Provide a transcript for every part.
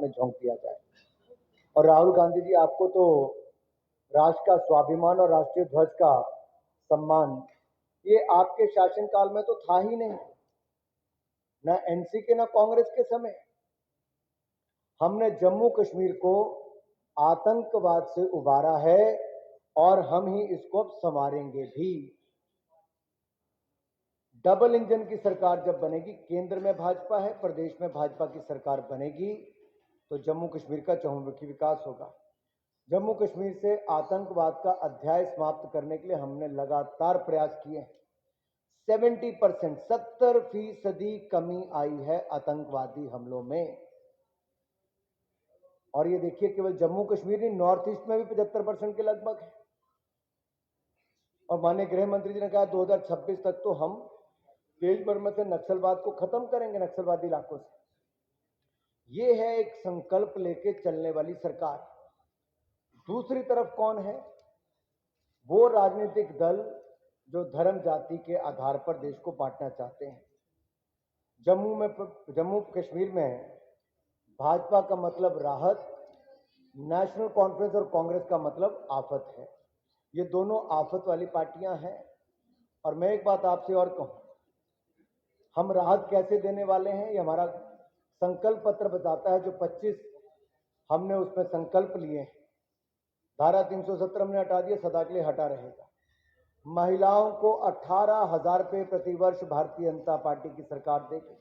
में झोंक दिया जाए। और राहुल गांधी जी, आपको तो राष्ट्र का स्वाभिमान और राष्ट्रीय ध्वज का सम्मान ये आपके शासनकाल में तो था ही नहीं, ना एनसी के ना कांग्रेस के समय। हमने जम्मू कश्मीर को आतंकवाद से उबारा है और हम ही इसको संवारेंगे भी। डबल इंजन की सरकार जब बनेगी, केंद्र में भाजपा है, प्रदेश में भाजपा की सरकार बनेगी, तो जम्मू कश्मीर का चहुमुखी विकास होगा। जम्मू कश्मीर से आतंकवाद का अध्याय समाप्त करने के लिए हमने लगातार प्रयास किए हैं। 70% 70% कमी आई है आतंकवादी हमलों में। और ये देखिए, केवल जम्मू कश्मीर नहीं, नॉर्थ ईस्ट में भी 75% के लगभग है। और माननीय गृह मंत्री जी ने कहा 2026 तक तो हम देश भर में से नक्सलवाद को खत्म करेंगे, नक्सलवादी इलाकों से। ये है एक संकल्प लेके चलने वाली सरकार। दूसरी तरफ कौन है? वो राजनीतिक दल जो धर्म जाति के आधार पर देश को बांटना चाहते हैं। जम्मू कश्मीर में भाजपा का मतलब राहत, नेशनल कॉन्फ्रेंस और कांग्रेस का मतलब आफत है। ये दोनों आफत वाली पार्टियां हैं। और मैं एक बात आपसे और कहूं, हम राहत कैसे देने वाले हैं ये हमारा संकल्प पत्र बताता है। जो 25 हमने उसमें संकल्प लिए हैं, धारा 370 हमने हटा दिया, सदा के लिए हटा रहेगा। महिलाओं को 18,000 रुपये प्रतिवर्ष भारतीय जनता पार्टी की सरकार देगी।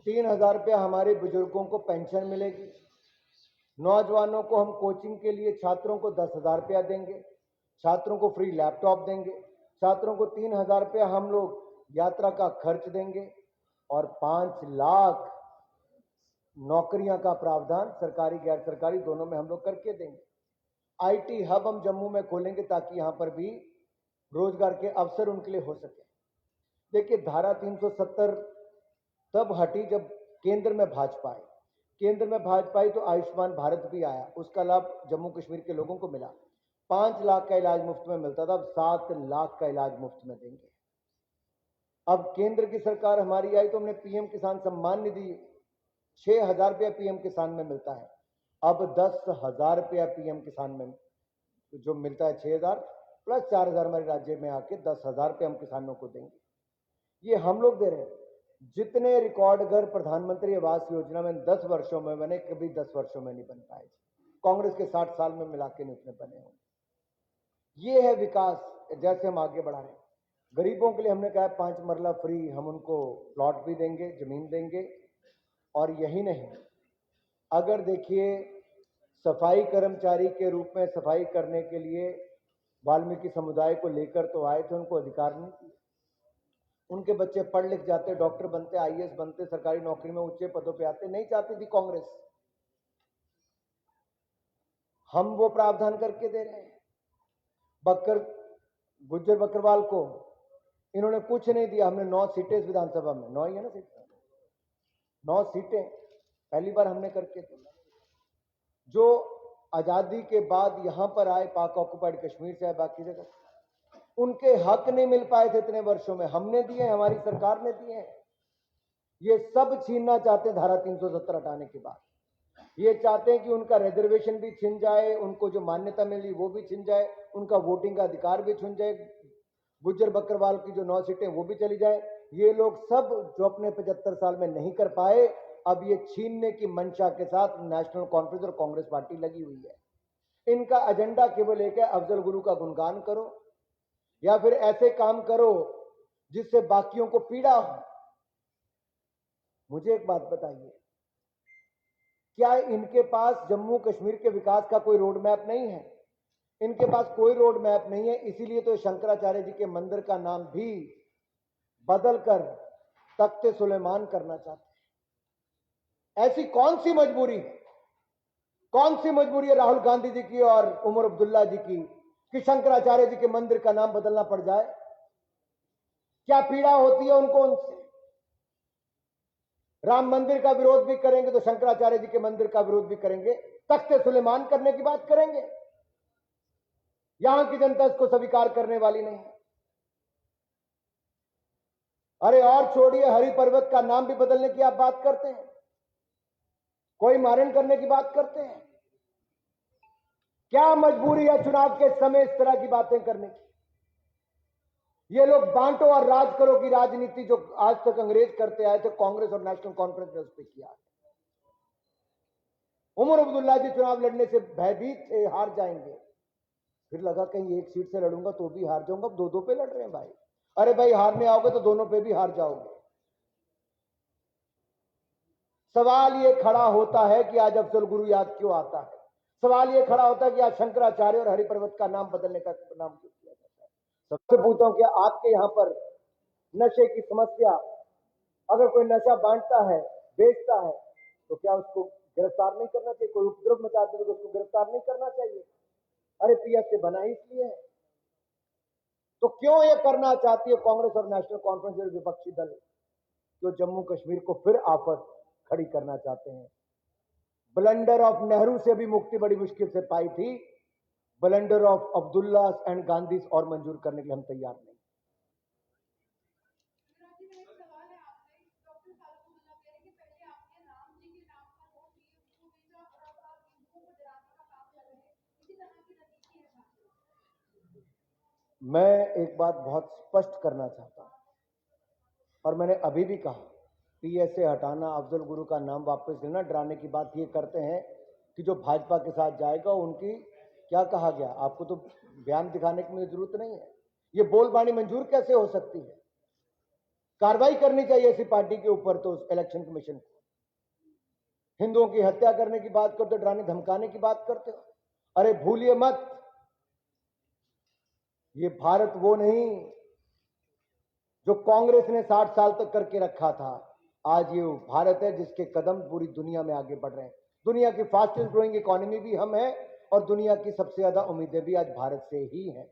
3,000 रुपया हमारे बुजुर्गों को पेंशन मिलेगी। नौजवानों को हम कोचिंग के लिए छात्रों को 10,000 रुपया देंगे, छात्रों को फ्री लैपटॉप देंगे, छात्रों को 3,000 रुपया हम लोग यात्रा का खर्च देंगे और 5 लाख नौकरियां का प्रावधान सरकारी गैर सरकारी दोनों में हम लोग करके देंगे। आईटी हब हम जम्मू में खोलेंगे ताकि यहां पर भी रोजगार के अवसर उनके लिए हो सके। देखिए, धारा 370 तब हटी जब केंद्र में भाजपा आई। केंद्र में भाजपा आई तो आयुष्मान भारत भी आया, उसका लाभ जम्मू कश्मीर के लोगों को मिला। 5 लाख का इलाज मुफ्त में मिलता था, अब 7 लाख का इलाज मुफ्त में देंगे। अब केंद्र की सरकार हमारी आई तो हमने पीएम किसान सम्मान निधि 6,000 रुपया पीएम किसान में मिलता है, अब 10,000 रुपया पीएम किसान में जो मिलता है, 6,000 प्लस 4,000 हमारे राज्य में आके 10,000 रुपये हम किसानों को देंगे। ये हम लोग दे रहे हैं। जितने रिकॉर्ड घर प्रधानमंत्री आवास योजना में 10 वर्षों में बने, कभी 10 वर्षों में नहीं बन पाए। कांग्रेस के 60 साल में मिला के नहीं उतने बने होंगे। ये है विकास, जैसे हम आगे बढ़ा रहे हैं। गरीबों के लिए हमने कहा 5 मरला फ्री, हम उनको प्लॉट भी देंगे, जमीन देंगे। और यही नहीं, अगर देखिए, सफाई कर्मचारी के रूप में सफाई करने के लिए वाल्मीकि समुदाय को लेकर तो आए थे, उनको अधिकार नहीं दिए। उनके बच्चे पढ़ लिख जाते, डॉक्टर बनते, आईएएस बनते, सरकारी नौकरी में ऊंचे पदों पे आते, नहीं चाहती थी कांग्रेस। हम वो प्रावधान करके दे रहे हैं। गुज्जर बकरवाल को इन्होंने कुछ नहीं दिया, हमने 9 सीटें इस विधानसभा में, 9 ही है ना सीटें, 9 सीटें पहली बार हमने करके दी। जो आजादी के बाद यहां पर आए, पाक ऑक्युपाइड कश्मीर से आए, बाकी जगह, उनके हक नहीं मिल पाए थे इतने वर्षों में, हमने दिए, हमारी सरकार ने दिए हैं। ये सब छीनना चाहते हैं धारा 370 हटाने के बाद। ये चाहते हैं कि उनका रिजर्वेशन भी छिन जाए, उनको जो मान्यता मिली वो भी छिन जाए, उनका वोटिंग का अधिकार भी छिन जाए, गुज्जर बकरवाल की जो 9 सीटें वो भी चली जाए। ये लोग सब जो अपने 75 साल में नहीं कर पाए, अब ये छीनने की मंशा के साथ नेशनल कॉन्फ्रेंस और कांग्रेस पार्टी लगी हुई है। इनका एजेंडा केवल एक है, अफजल गुरु का गुणगान करो या फिर ऐसे काम करो जिससे बाकियों को पीड़ा हो। मुझे एक बात बताइए, क्या इनके पास जम्मू कश्मीर के विकास का कोई रोड मैप नहीं है? इनके पास कोई रोड मैप नहीं है, इसीलिए तो शंकराचार्य जी के मंदिर का नाम भी बदलकर तख्ते सुलेमान करना चाहते हैं। ऐसी कौन सी मजबूरी है, कौन सी मजबूरी है राहुल गांधी जी की और उमर अब्दुल्ला जी की कि शंकराचार्य जी के मंदिर का नाम बदलना पड़ जाए? क्या पीड़ा होती है उनको उनसे? राम मंदिर का विरोध भी करेंगे तो शंकराचार्य जी के मंदिर का विरोध भी करेंगे, तख्ते सुलेमान करने की बात करेंगे। यहां की जनता इसको स्वीकार करने वाली नहीं है। अरे और छोड़िए, हरि पर्वत का नाम भी बदलने की आप बात करते हैं। कोई मारण करने की बात करते हैं। क्या मजबूरी है चुनाव के समय इस तरह की बातें करने की? ये लोग बांटो और राज करो की राजनीति जो आज तक अंग्रेज करते आए थे, कांग्रेस और नेशनल कॉन्फ्रेंस ने उस पर किया। उमर अब्दुल्ला जी चुनाव लड़ने से भयभीत थे, हार जाएंगे। फिर लगा कहीं एक सीट से लड़ूंगा तो भी हार जाऊंगा, अब दो दो पे लड़ रहे हैं भाई। अरे भाई, हारने आओगे तो दोनों पे भी हार जाओगे। सवाल ये खड़ा होता है कि आज अफजल गुरु याद क्यों आता है? सवाल ये खड़ा होता है कि आज शंकराचार्य और हरिपर्वत का नाम बदलने का नाम क्यों किया जाता है? सबसे पूछता हूं कि आपके यहां पर नशे की समस्या, अगर कोई नशा बांटता है, बेचता है, तो क्या उसको गिरफ्तार नहीं करना चाहिए? कोई उपद्रव मचाते तो उसको गिरफ्तार नहीं करना चाहिए? अरे पीएस से बना इसलिए है। तो क्यों ये करना चाहती है कांग्रेस और नेशनल कॉन्फ्रेंस और विपक्षी दल, जो जम्मू कश्मीर को फिर आफत खड़ी करना चाहते हैं? ब्लंडर ऑफ नेहरू से भी मुक्ति बड़ी मुश्किल से पाई थी, blunder of Abdullah and Gandhi और मंजूर करने के लिए हम तैयार नहीं। मैं एक बात बहुत स्पष्ट करना चाहता हूं, और मैंने अभी भी कहा, पीएस से हटाना, अफजल गुरु का नाम वापस लेना, डराने की बात ये करते हैं कि जो भाजपा के साथ जाएगा उनकी क्या कहा गया? आपको तो बयान दिखाने की मुझे जरूरत नहीं है। ये बोलबानी मंजूर कैसे हो सकती है? कार्रवाई करनी चाहिए ऐसी पार्टी के ऊपर तो इलेक्शन कमीशन को। हिंदुओं की हत्या करने की बात करते हो, डराने धमकाने की बात करते हो। अरे भूलिए मत, ये भारत वो नहीं जो कांग्रेस ने 60 साल तक करके रखा था। आज ये भारत है जिसके कदम पूरी दुनिया में आगे बढ़ रहे हैं। दुनिया की फास्टेस्ट ग्रोइंग इकोनॉमी भी हम हैं, और दुनिया की सबसे ज्यादा उम्मीदें भी आज भारत से ही हैं।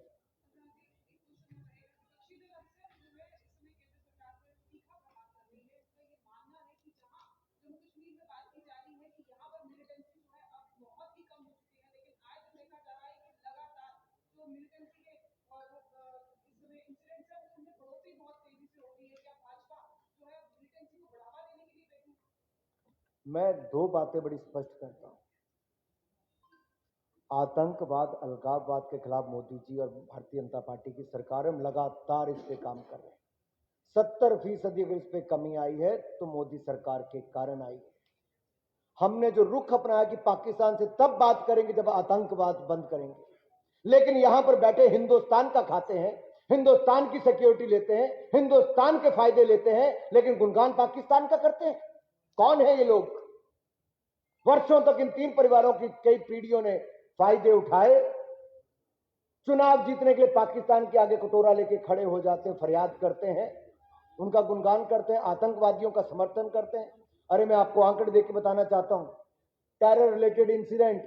मैं दो बातें बड़ी स्पष्ट करता हूं। आतंकवाद, अलगाववाद के खिलाफ मोदी जी और भारतीय जनता पार्टी की सरकार हम लगातार इस पे काम कर रहे हैं। 70% अगर इस पे कमी आई है तो मोदी सरकार के कारण आई है। हमने जो रुख अपनाया कि पाकिस्तान से तब बात करेंगे जब आतंकवाद बंद करेंगे, लेकिन यहां पर बैठे हिंदुस्तान का खाते हैं, हिंदुस्तान की सिक्योरिटी लेते हैं, हिंदुस्तान के फायदे लेते हैं, लेकिन गुणगान पाकिस्तान का करते हैं। कौन है ये लोग? वर्षों तक इन तीन परिवारों की कई पीढ़ियों ने फायदे उठाए, चुनाव जीतने के लिए पाकिस्तान के आगे कटोरा लेके खड़े हो जाते हैं, फरियाद करते हैं, उनका गुणगान करते हैं, आतंकवादियों का समर्थन करते हैं। अरे मैं आपको आंकड़े देख के बताना चाहता हूं, टेरर रिलेटेड इंसिडेंट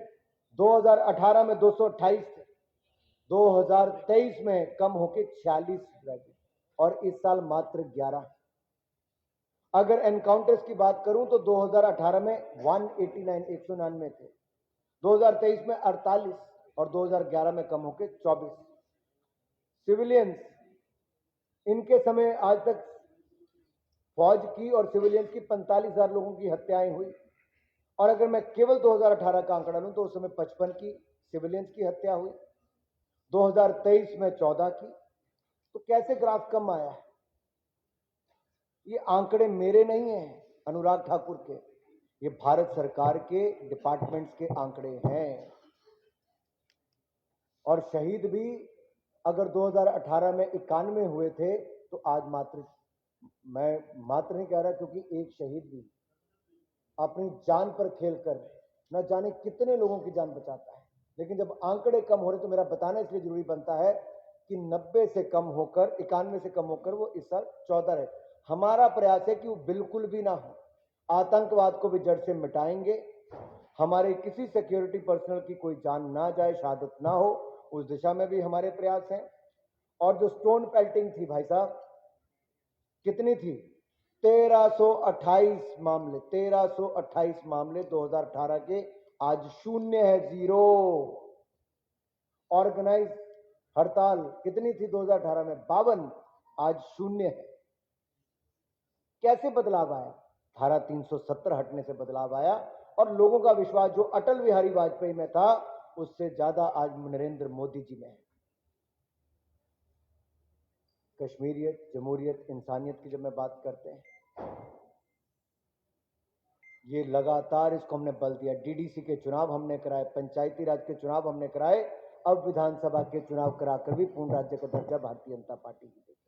2018 में 228 थे, 2023 में कम होकर 46 रह गए, और इस साल मात्र 11। अगर एनकाउंटर्स की बात करूं तो 2018 में 199 थे, 2023 में 48, और 2011 में कम होकर 24। सिविलियंस, इनके समय आज तक फौज की और सिविलियंस की 45,000 लोगों की हत्याएं हुई, और अगर मैं केवल 2018 का आंकड़ा लूं तो उस समय 55 की सिविलियंस की हत्या हुई, 2023 में 14 की। तो कैसे ग्राफ कम आया है? ये आंकड़े मेरे नहीं हैं, अनुराग ठाकुर के, ये भारत सरकार के डिपार्टमेंट्स के आंकड़े हैं। और शहीद भी अगर 2018 में 91 हुए थे तो आज मात्र, मैं मात्र नहीं कह रहा क्योंकि एक शहीद भी अपनी जान पर खेलकर न जाने कितने लोगों की जान बचाता है। लेकिन जब आंकड़े कम हो रहे तो मेरा बताना इसलिए जरूरी बनता है कि 90 से कम होकर, 91 से कम होकर वो इस साल 14 है। हमारा प्रयास है कि वो बिल्कुल भी ना हो। आतंकवाद को भी जड़ से मिटाएंगे, हमारे किसी सिक्योरिटी पर्सनल की कोई जान ना जाए, शहादत ना हो, उस दिशा में भी हमारे प्रयास हैं। और जो स्टोन पेल्टिंग थी भाई साहब, कितनी थी? 1328 मामले, 1328 मामले 2018 के, आज शून्य है, 0। ऑर्गेनाइज हड़ताल कितनी थी 2018 में? 52, आज शून्य है। कैसे बदलाव आया? धारा 370 हटने से बदलाव आया, और लोगों का विश्वास जो अटल बिहारी वाजपेयी में था उससे ज्यादा आज नरेंद्र मोदी जी में है। कश्मीरियत, जमहूरियत, इंसानियत की जब मैं बात करते हैं, ये लगातार इसको हमने बल दिया। डीडीसी के चुनाव हमने कराए, पंचायती राज के चुनाव हमने कराए, अब विधानसभा के चुनाव कराकर भी पूर्ण राज्य का दर्जा भारतीय जनता पार्टी की देगी।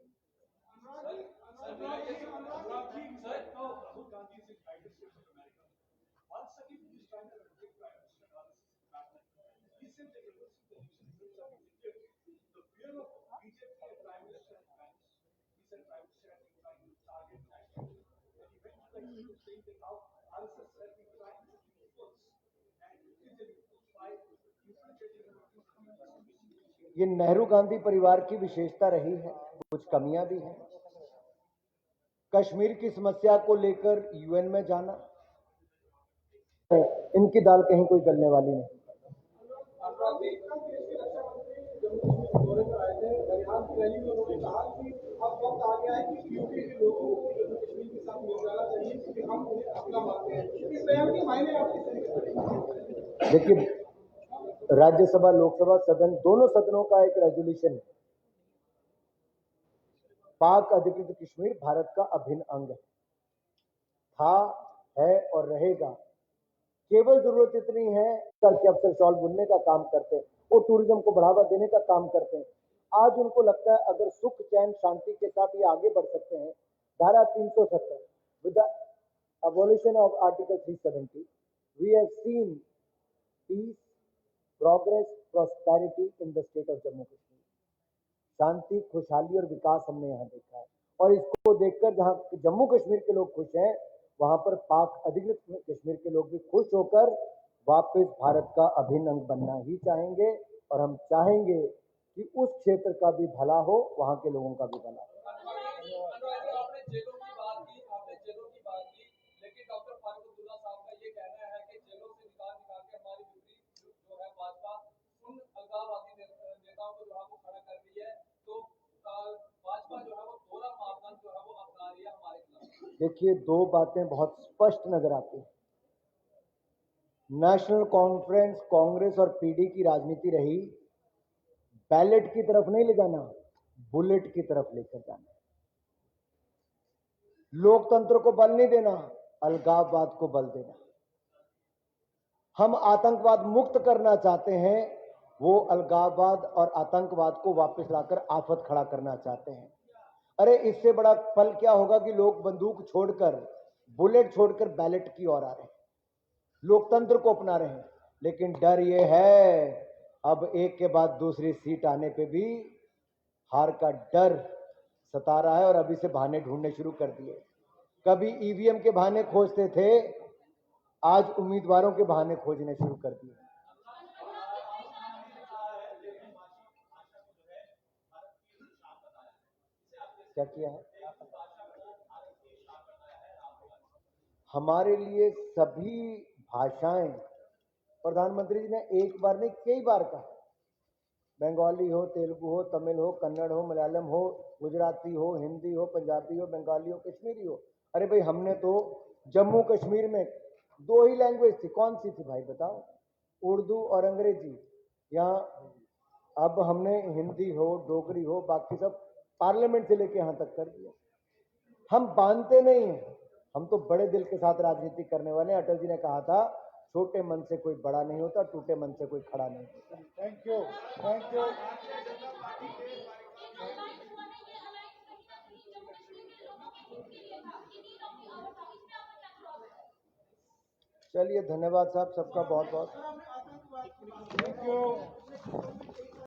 ये नेहरू गांधी परिवार की विशेषता रही है, कुछ कमियां भी हैं। कश्मीर की समस्या को लेकर यूएन में जाना, इनकी दाल कहीं कोई गलने वाली नहीं। देखिए, राज्यसभा लोकसभा सदन दोनों सदनों का एक रेजोल्यूशन है, पाक अधिकृत कश्मीर भारत का अभिन्न अंग था, है और रहेगा। केवल जरूरत इतनी है कि अफसर शॉल बुनने का काम करते हैं, वो टूरिज्म को बढ़ावा देने का काम करते हैं। आज उनको लगता है अगर सुख, चैन, शांति के साथ ये आगे बढ़ सकते हैं, धारा 370 with the abolition of Article 370, we have seen peace, progress, prosperity in the state of Jammu Kashmir. शांति, खुशहाली और विकास हमने यहाँ देखा है, और इसको देखकर जहाँ जम्मू कश्मीर के लोग खुश हैं, वहां पर पाक अधिकृत कश्मीर के लोग भी खुश होकर वापस भारत का अभिन्न अंग बनना ही चाहेंगे, और हम चाहेंगे कि उस क्षेत्र का भी भला हो, वहां के लोगों का भी भला हो। देखिए, दो बातें बहुत स्पष्ट नजर आती हैं। नेशनल कॉन्फ्रेंस, कांग्रेस और पीडी की राजनीति रही बैलेट की तरफ नहीं ले जाना, बुलेट की तरफ लेकर जाना। लोकतंत्र को बल नहीं देना, अलगाववाद को बल देना। हम आतंकवाद मुक्त करना चाहते हैं, वो अलगाववाद और आतंकवाद को वापस लाकर आफत खड़ा करना चाहते हैं। अरे इससे बड़ा फल क्या होगा कि लोग बंदूक छोड़कर, बुलेट छोड़कर बैलेट की ओर आ रहे हैं, लोकतंत्र को अपना रहे हैं। लेकिन डर ये है, अब एक के बाद दूसरी सीट आने पे भी हार का डर सता रहा है, और अभी से बहाने ढूंढने शुरू कर दिए। कभी ईवीएम के बहाने खोजते थे, आज उम्मीदवारों के बहाने खोजने शुरू कर दिए। क्या किया है? हमारे लिए सभी भाषाएं, प्रधानमंत्री जी ने एक बार नहीं कई बार कहा, बंगाली हो, तेलुगु हो, तमिल हो, कन्नड़ हो, मलयालम हो, गुजराती हो, हिंदी हो, पंजाबी हो, बंगाली हो, कश्मीरी हो। अरे भाई, हमने तो जम्मू कश्मीर में दो ही लैंग्वेज थी, कौन सी थी भाई बताओ? उर्दू और अंग्रेजी। यहाँ अब हमने हिंदी हो, डोगरी हो, बाकी सब पार्लियामेंट से लेके यहां तक कर दिया। हम बांधते नहीं हैं, हम तो बड़े दिल के साथ राजनीति करने वाले। अटल जी ने कहा था, छोटे मन से कोई बड़ा नहीं होता, टूटे मन से कोई खड़ा नहीं होता। Thank you, thank you. चलिए, धन्यवाद साहब, सबका बहुत बहुत थैंक यू।